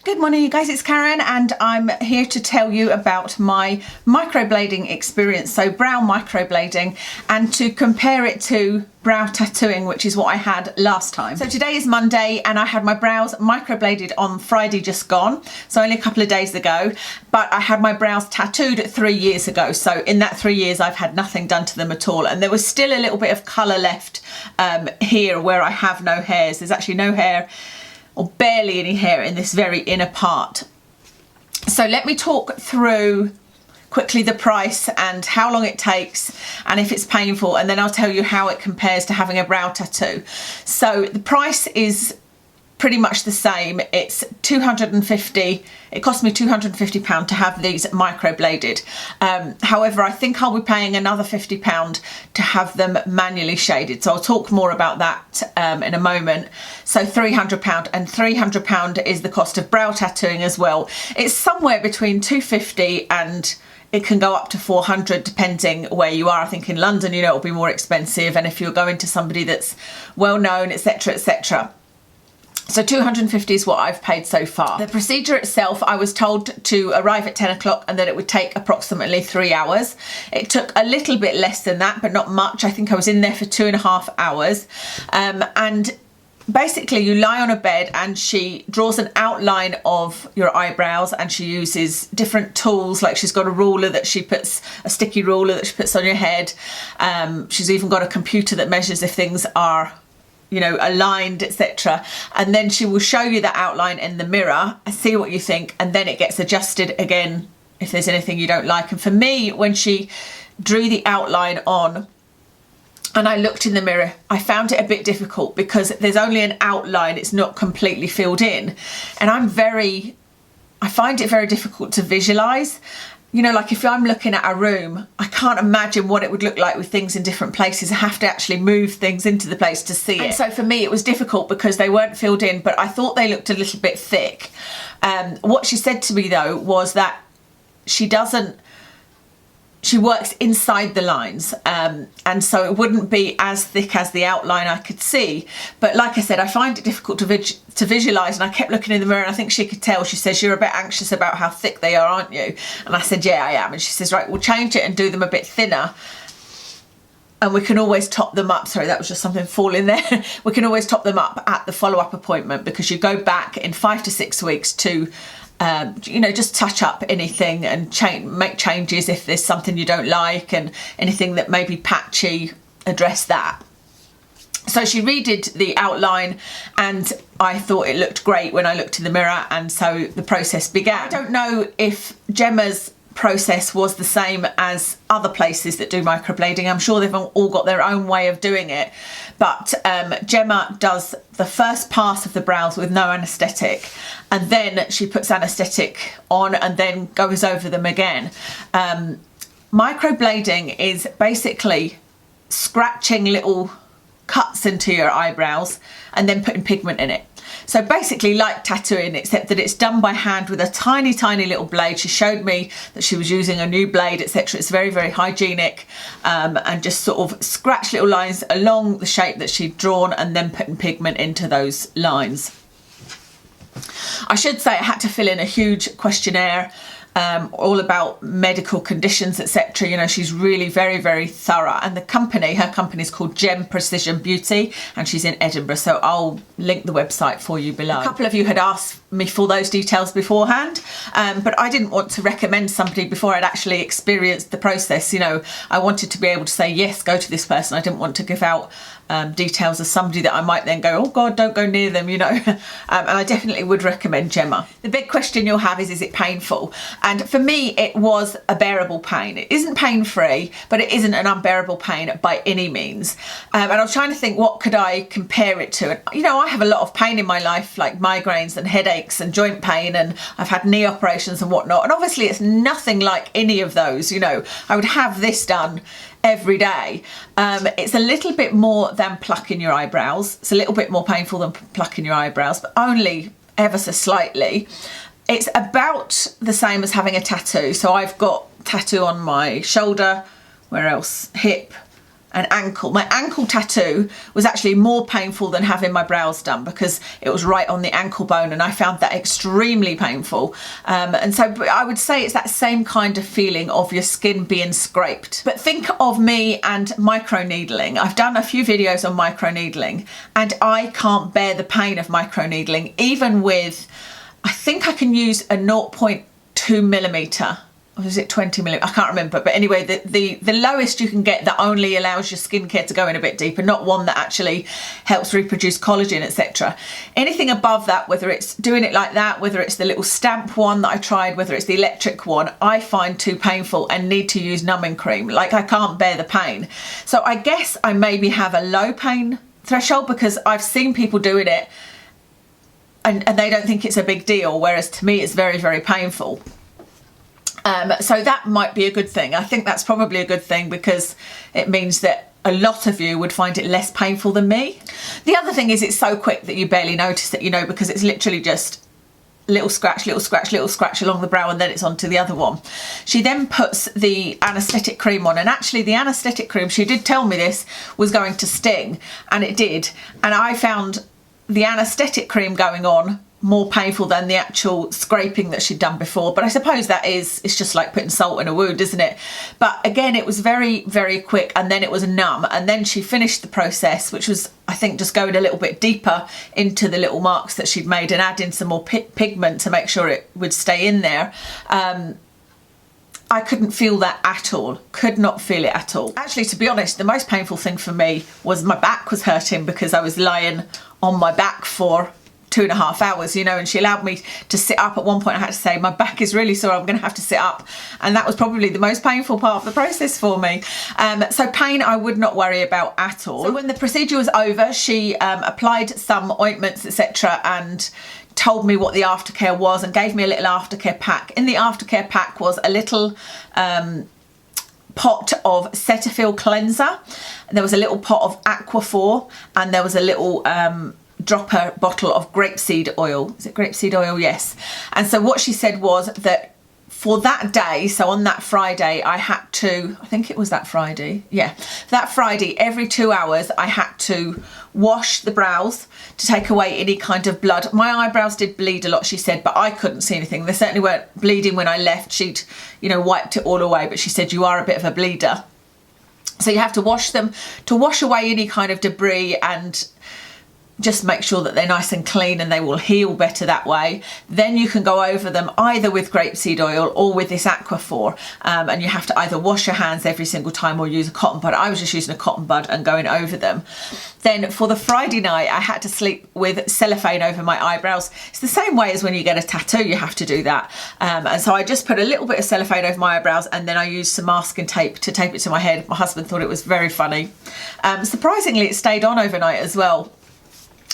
Good morning, you guys, it's Karen and I'm here to tell you about my microblading experience, so brow microblading, and to compare it to brow tattooing, which is what I had last time. So today is Monday and I had my brows microbladed on Friday just gone, so only a couple of days ago, but I had my brows tattooed 3 years ago, so in that 3 years I've had nothing done to them at all, and there was still a little bit of colour left here where I have no hairs. There's actually no hair or barely any hair in this very inner part. So let me talk through quickly the price and how long it takes and if it's painful, and then I'll tell you how it compares to having a brow tattoo. So the price is pretty much the same. It's £250. It cost me £250 to have these microbladed. However, I think I'll be paying another £50 to have them manually shaded. So I'll talk more about that in a moment. So £300, and £300 is the cost of brow tattooing as well. It's somewhere between £250 and it can go up to £400 depending where you are. I think in London, you know, it'll be more expensive, and if you're going to somebody that's well known, etc., etc. So £250 is what I've paid so far. The procedure itself, I was told to arrive at 10 o'clock and that it would take approximately 3 hours. It took a little bit less than that, but not much. I think I was in there for 2.5 hours. And basically you lie on a bed and she draws an outline of your eyebrows, and she uses different tools, like she's got a ruler that she puts, a sticky ruler that she puts on your head. She's even got a computer that measures if things are, you know, aligned, etc. And then she will show you the outline in the mirror and see what you think, and then it gets adjusted again if there's anything you don't like. And for me, when she drew the outline on and I looked in the mirror, I found it a bit difficult because there's only an outline, it's not completely filled in, and I find it very difficult to visualize. You know, like if I'm looking at a room, I can't imagine what it would look like with things in different places. I have to actually move things into the place to see it. And so for me, it was difficult because they weren't filled in, but I thought they looked a little bit thick. What she said to me though was that she works inside the lines, and so it wouldn't be as thick as the outline I could see. But like I said, I find it difficult to visualise, and I kept looking in the mirror and I think she could tell. She says, "You're a bit anxious about how thick they are, aren't you?" And I said, "Yeah, I am." And she says, "Right, we'll change it and do them a bit thinner, and we can always top them up." Sorry, that was just something falling there. We can always top them up at the follow-up appointment, because you go back in 5 to 6 weeks to you know, just touch up anything and make changes if there's something you don't like, and anything that may be patchy, address that. So she redid the outline and I thought it looked great when I looked in the mirror, and so the process began. I don't know if Gemma's process was the same as other places that do microblading. I'm sure they've all got their own way of doing it, but Gemma does the first pass of the brows with no anaesthetic, and then she puts anaesthetic on and then goes over them again. Microblading is basically scratching little cuts into your eyebrows and then putting pigment in it. So basically like tattooing, except that it's done by hand with a tiny, tiny little blade. She showed me that she was using a new blade, etc. It's very, very hygienic, and just sort of scratch little lines along the shape that she'd drawn and then putting pigment into those lines. I should say I had to fill in a huge questionnaire all about medical conditions, etc. You know, she's really very, very thorough, and her company is called Gem Precision Beauty, and she's in Edinburgh, so I'll link the website for you below. A couple of you had asked me for those details beforehand, but I didn't want to recommend somebody before I'd actually experienced the process. You know, I wanted to be able to say, yes, go to this person. I didn't want to give out details of somebody that I might then go, oh God, don't go near them, you know. And I definitely would recommend Gemma. The big question you'll have is it painful? And for me, it was a bearable pain. It isn't pain-free, but it isn't an unbearable pain by any means. And I was trying to think, what could I compare it to? And, you know, I have a lot of pain in my life, like migraines and headaches and joint pain, and I've had knee operations and whatnot. And obviously it's nothing like any of those, you know. I would have this done every day. It's a little bit more than plucking your eyebrows. It's a little bit more painful than plucking your eyebrows, but only ever so slightly. It's about the same as having a tattoo. So I've got tattoo on my shoulder, where else? Hip, and ankle. My ankle tattoo was actually more painful than having my brows done because it was right on the ankle bone, and I found that extremely painful. And so I would say it's that same kind of feeling of your skin being scraped. But think of me and microneedling. I've done a few videos on microneedling, and I can't bear the pain of microneedling, even with, I think I can use a 0.2 millimeter. Or is it 20 millimeters? I can't remember, but anyway, the lowest you can get that only allows your skincare to go in a bit deeper, not one that actually helps reproduce collagen, etc. Anything above that, whether it's doing it like that, whether it's the little stamp one that I tried, whether it's the electric one, I find too painful and need to use numbing cream. Like, I can't bear the pain. So I guess I maybe have a low pain threshold because I've seen people doing it and they don't think it's a big deal, whereas to me it's very, very painful. So that might be a good thing. I think that's probably a good thing because it means that a lot of you would find it less painful than me. The other thing is it's so quick that you barely notice it, you know, because it's literally just little scratch, little scratch, little scratch along the brow, and then it's onto the other one. She then puts the anaesthetic cream on, and actually the anaesthetic cream, she did tell me this was going to sting, and it did. And I found the anaesthetic cream going on more painful than the actual scraping that she'd done before, but I suppose that it's just like putting salt in a wound, isn't it? But again, it was very, very quick, and then it was numb, and then she finished the process, which was, I think, just going a little bit deeper into the little marks that she'd made and adding some more pigment to make sure it would stay in there. I couldn't feel that at all, could not feel it at all. Actually, to be honest, the most painful thing for me was my back was hurting because I was lying on my back for 2.5 hours, you know, and she allowed me to sit up. At one point I had to say, my back is really sore, I'm going to have to sit up, and that was probably the most painful part of the process for me. So pain I would not worry about at all. So when the procedure was over, she applied some ointments, etc., and told me what the aftercare was and gave me a little aftercare pack. In the aftercare pack was a little pot of Cetaphil cleanser, there was a little pot of Aquaphor, and there was a little dropper bottle of grapeseed oil. Is it grapeseed oil? Yes. And so what she said was that for that day, so on that Friday, I had to, I think it was that Friday, yeah, that Friday, every 2 hours I had to wash the brows to take away any kind of blood. My eyebrows did bleed a lot, she said, but I couldn't see anything. They certainly weren't bleeding when I left. She'd, you know, wiped it all away, but she said, you are a bit of a bleeder. So you have to wash them to wash away any kind of debris and just make sure that they're nice and clean, and they will heal better that way. Then you can go over them either with grapeseed oil or with this Aquaphor, and you have to either wash your hands every single time or use a cotton bud. I was just using a cotton bud and going over them. Then for the Friday night, I had to sleep with cellophane over my eyebrows. It's the same way as when you get a tattoo, you have to do that. And so I just put a little bit of cellophane over my eyebrows, and then I used some masking tape to tape it to my head. My husband thought it was very funny. Surprisingly, it stayed on overnight as well.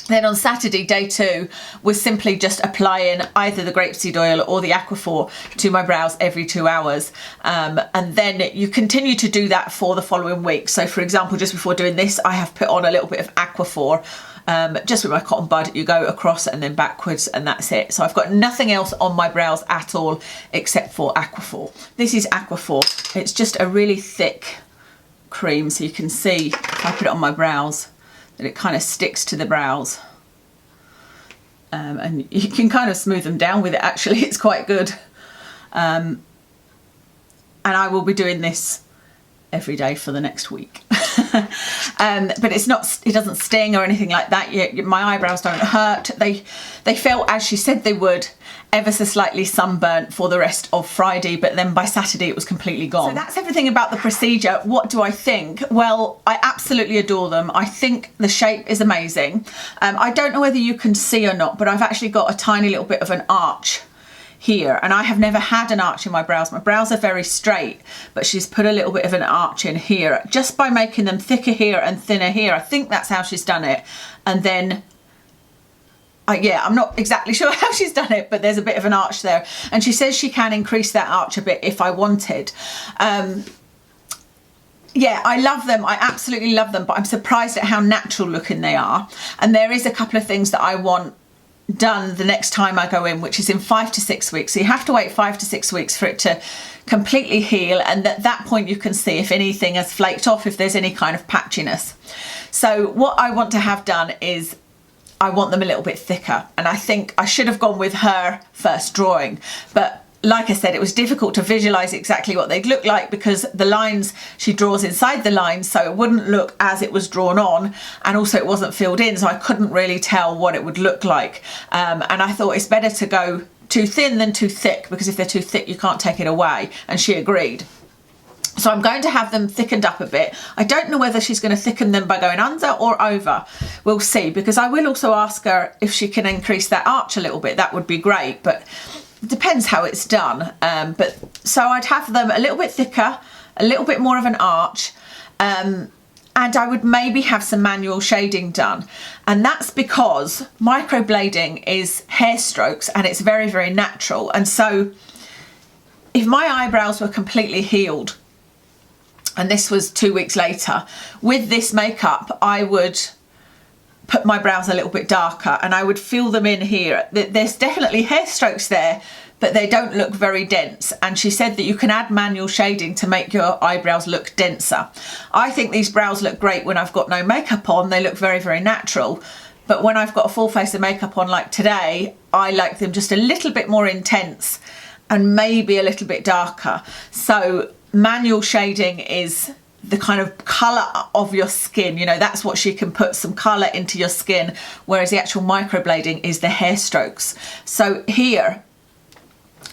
Then on Saturday, day 2, was simply just applying either the grapeseed oil or the Aquaphor to my brows every 2 hours. And then you continue to do that for the following week. So for example, just before doing this, I have put on a little bit of Aquaphor, just with my cotton bud. You go across and then backwards, and that's it. So I've got nothing else on my brows at all except for Aquaphor. This is Aquaphor. It's just a really thick cream, so you can see if I put it on my brows that it kind of sticks to the brows, and you can kind of smooth them down with it. Actually, it's quite good, and I will be doing this every day for the next week. But it's not, it doesn't sting or anything like that. My eyebrows don't hurt. They felt, as she said they would, ever so slightly sunburnt for the rest of Friday, but then by Saturday it was completely gone. So that's everything about the procedure. What do I think? Well, I absolutely adore them. I think the shape is amazing. I don't know whether you can see or not, but I've actually got a tiny little bit of an arch here, and I have never had an arch in my brows. My brows are very straight, but she's put a little bit of an arch in here just by making them thicker here and thinner here. I think that's how she's done it. And then yeah, I'm not exactly sure how she's done it, but there's a bit of an arch there, and she says she can increase that arch a bit if I wanted. Yeah, I love them. I absolutely love them, but I'm surprised at how natural looking they are. And there is a couple of things that I want done the next time I go in, which is in 5 to 6 weeks. So you have to wait 5 to 6 weeks for it to completely heal, and at that point you can see if anything has flaked off, if there's any kind of patchiness. So what I want to have done is I want them a little bit thicker, and I think I should have gone with her first drawing, but like I said, it was difficult to visualize exactly what they'd look like because the lines she draws inside the lines, so it wouldn't look as it was drawn on, and also it wasn't filled in, so I couldn't really tell what it would look like. And I thought it's better to go too thin than too thick, because if they're too thick you can't take it away, and she agreed. So I'm going to have them thickened up a bit. I don't know whether she's going to thicken them by going under or over. We'll see, because I will also ask her if she can increase that arch a little bit. That would be great, but it depends how it's done. But so I'd have them a little bit thicker, a little bit more of an arch, and I would maybe have some manual shading done. And that's because microblading is hair strokes and it's very, very natural. And so if my eyebrows were completely healed, and this was 2 weeks later, with this makeup, I would put my brows a little bit darker and I would fill them in here. There's definitely hair strokes there, but they don't look very dense. And she said that you can add manual shading to make your eyebrows look denser. I think these brows look great when I've got no makeup on. They look very, very natural. But when I've got a full face of makeup on like today, I like them just a little bit more intense and maybe a little bit darker. So manual shading is the kind of colour of your skin, you know, that's what she can put some colour into your skin, whereas the actual microblading is the hair strokes. So here,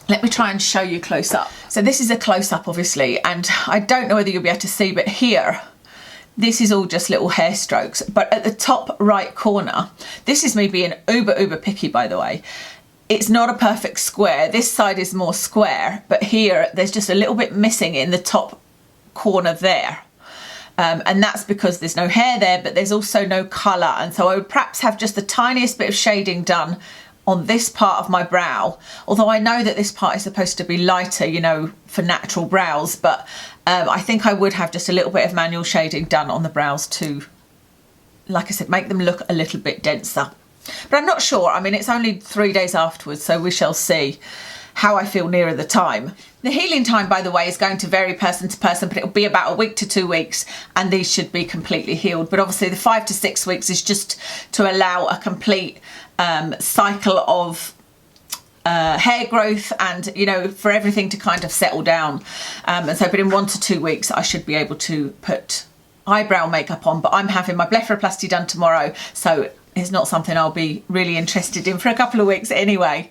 let me try and show you close up. So this is a close up obviously, and I don't know whether you'll be able to see, but here, this is all just little hair strokes. But at the top right corner, this is me being uber picky, by the way. It's not a perfect square. This side is more square, but here there's just a little bit missing in the top corner there. And that's because there's no hair there, but there's also no colour. And so I would perhaps have just the tiniest bit of shading done on this part of my brow. Although I know that this part is supposed to be lighter, you know, for natural brows, but I think I would have just a little bit of manual shading done on the brows to, like I said, make them look a little bit denser. But I'm not sure. I mean, it's only 3 days afterwards, so we shall see how I feel nearer the time. The healing time, by the way, is going to vary person to person, but it'll be about a week to 2 weeks, and these should be completely healed. But obviously the 5 to 6 weeks is just to allow a complete cycle of hair growth and, you know, for everything to kind of settle down. And so, but in 1 to 2 weeks, I should be able to put eyebrow makeup on, but I'm having my blepharoplasty done tomorrow, so it's not something I'll be really interested in for a couple of weeks anyway.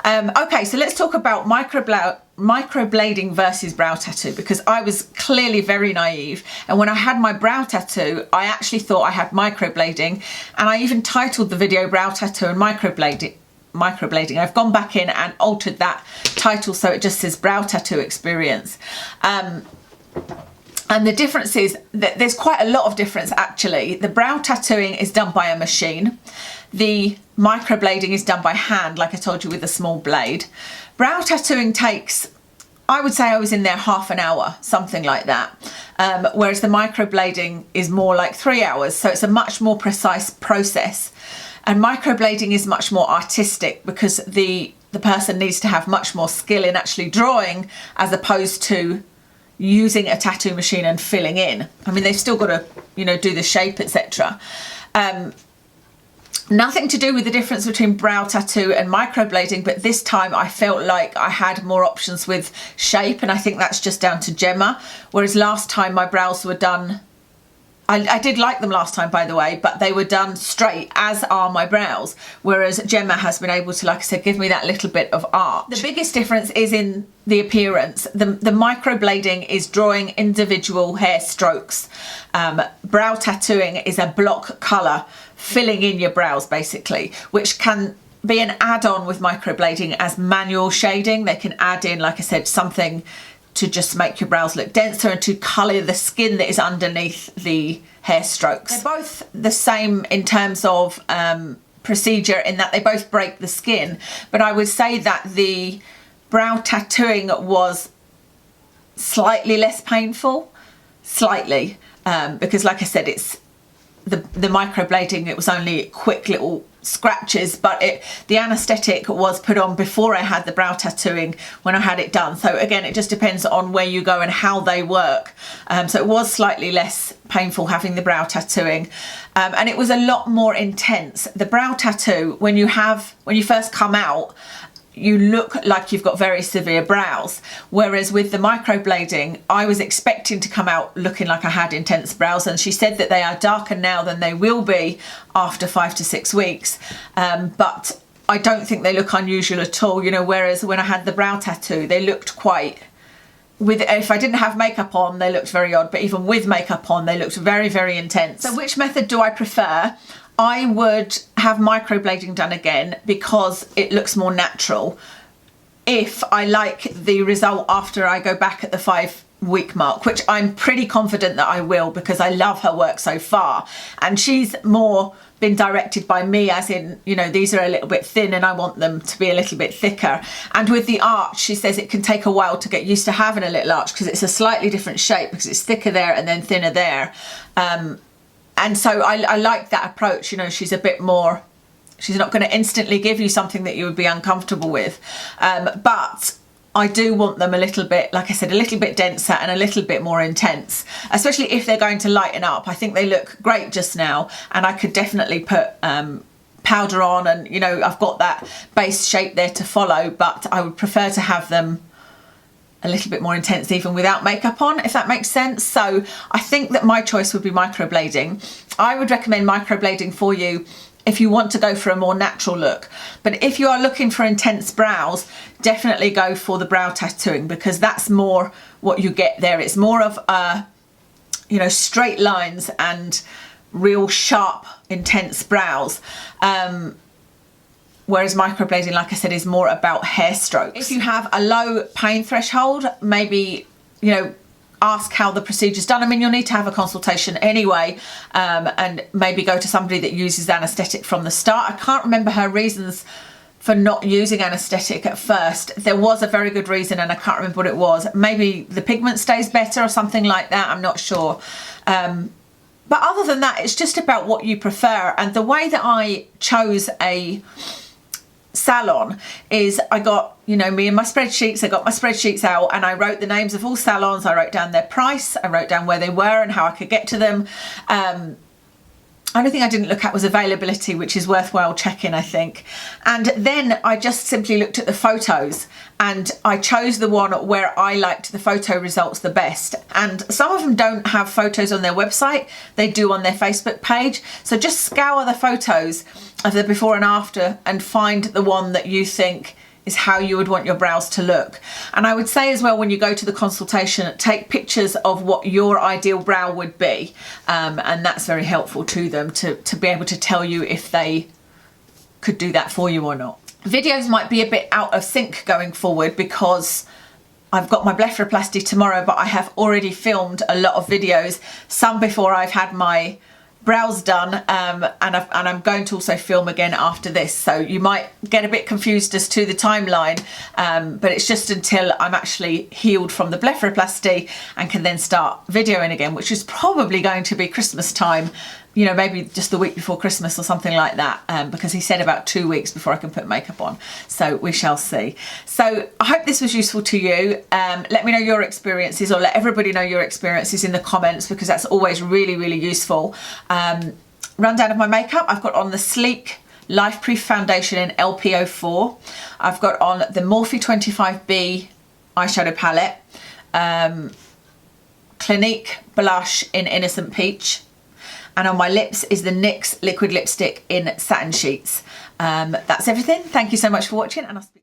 Okay, so let's talk about microblading versus brow tattoo, because I was clearly very naive, and when I had my brow tattoo I actually thought I had microblading, and I even titled the video Brow Tattoo and Microblading. I've gone back in and altered that title so it just says Brow Tattoo Experience. And the difference is that there's quite a lot of difference actually. The brow tattooing is done by a machine. The microblading is done by hand, like I told you, with a small blade. Brow tattooing takes, I would say I was in there half an hour, something like that. Whereas the microblading is more like 3 hours. So it's a much more precise process. And microblading is much more artistic because the person needs to have much more skill in actually drawing as opposed to using a tattoo machine and filling in. I mean, they've still got to, you know, do the shape, etc. Nothing to do with the difference between brow tattoo and microblading, but this time I felt like I had more options with shape, and I think that's just down to Gemma. Whereas last time my brows were done, I did like them last time, by the way, but they were done straight, as are my brows. Whereas Gemma has been able to, like I said, give me that little bit of arch. The biggest difference is in the appearance. The microblading is drawing individual hair strokes. Brow tattooing is a block colour, filling in your brows basically, which can be an add-on with microblading as manual shading. They can add in, like I said, something to just make your brows look denser and to colour the skin that is underneath the hair strokes. They're both the same in terms of procedure, in that they both break the skin, but I would say that the brow tattooing was slightly less painful, slightly, because like I said, it's the microblading, it was only quick little scratches, but the anaesthetic was put on before I had the brow tattooing when I had it done. So again, it just depends on where you go and how they work. So it was slightly less painful having the brow tattooing, and it was a lot more intense. The brow tattoo, when you first come out, you look like you've got very severe brows, whereas with the microblading I was expecting to come out looking like I had intense brows, and she said that they are darker now than they will be after 5 to 6 weeks, but I don't think they look unusual at all, you know, whereas when I had the brow tattoo they looked quite, if I didn't have makeup on they looked very odd, but even with makeup on they looked very, very intense. So which method do I prefer? I would have microblading done again because it looks more natural. If I like the result after I go back at the 5-week mark, which I'm pretty confident that I will because I love her work so far, and she's more been directed by me, as in, you know, these are a little bit thin and I want them to be a little bit thicker. And with the arch, she says it can take a while to get used to having a little arch because it's a slightly different shape, because it's thicker there and then thinner there. And so I like that approach, you know, she's a bit more, she's not going to instantly give you something that you would be uncomfortable with. But I do want them a little bit, like I said, a little bit denser and a little bit more intense, especially if they're going to lighten up. I think they look great just now, and I could definitely put powder on, and, you know, I've got that base shape there to follow, but I would prefer to have them a little bit more intense even without makeup on, if that makes sense. So I think that my choice would be microblading. I would recommend microblading for you if you want to go for a more natural look, but if you are looking for intense brows, definitely go for the brow tattooing, because that's more what you get there. It's more of you know, straight lines and real sharp intense brows, whereas microblading, like I said, is more about hair strokes. If you have a low pain threshold, maybe, you know, ask how the procedure's done. I mean, you'll need to have a consultation anyway, and maybe go to somebody that uses anaesthetic from the start. I can't remember her reasons for not using anaesthetic at first. There was a very good reason and I can't remember what it was. Maybe the pigment stays better or something like that, I'm not sure. But other than that, it's just about what you prefer. And the way that I chose a salon is I got, you know, me and my spreadsheets, I got my spreadsheets out and I wrote the names of all salons, I wrote down their price, I wrote down where they were and how I could get to them. Only thing I didn't look at was availability, which is worthwhile checking, I think. And then I just simply looked at the photos and I chose the one where I liked the photo results the best. And some of them don't have photos on their website, they do on their Facebook page. So just scour the photos of the before and after and find the one that you think is how you would want your brows to look. And I would say as well, when you go to the consultation, take pictures of what your ideal brow would be, and that's very helpful to them to be able to tell you if they could do that for you or not. Videos might be a bit out of sync going forward because I've got my blepharoplasty tomorrow, but I have already filmed a lot of videos, some before I've had my brows done, and I'm going to also film again after this, so you might get a bit confused as to the timeline, but it's just until I'm actually healed from the blepharoplasty and can then start videoing again, which is probably going to be Christmas time, you know, maybe just the week before Christmas or something like that, because he said about 2 weeks before I can put makeup on, so we shall see. So I hope this was useful to you. Let me know your experiences, or let everybody know your experiences in the comments, because that's always really, really useful. Rundown of my makeup: I've got on the Sleek Lifeproof foundation in LP04. I've got on the Morphe 25B eyeshadow palette, Clinique blush in Innocent Peach, and on my lips is the NYX liquid lipstick in Satin Sheets. That's everything. Thank you so much for watching, and I'll speak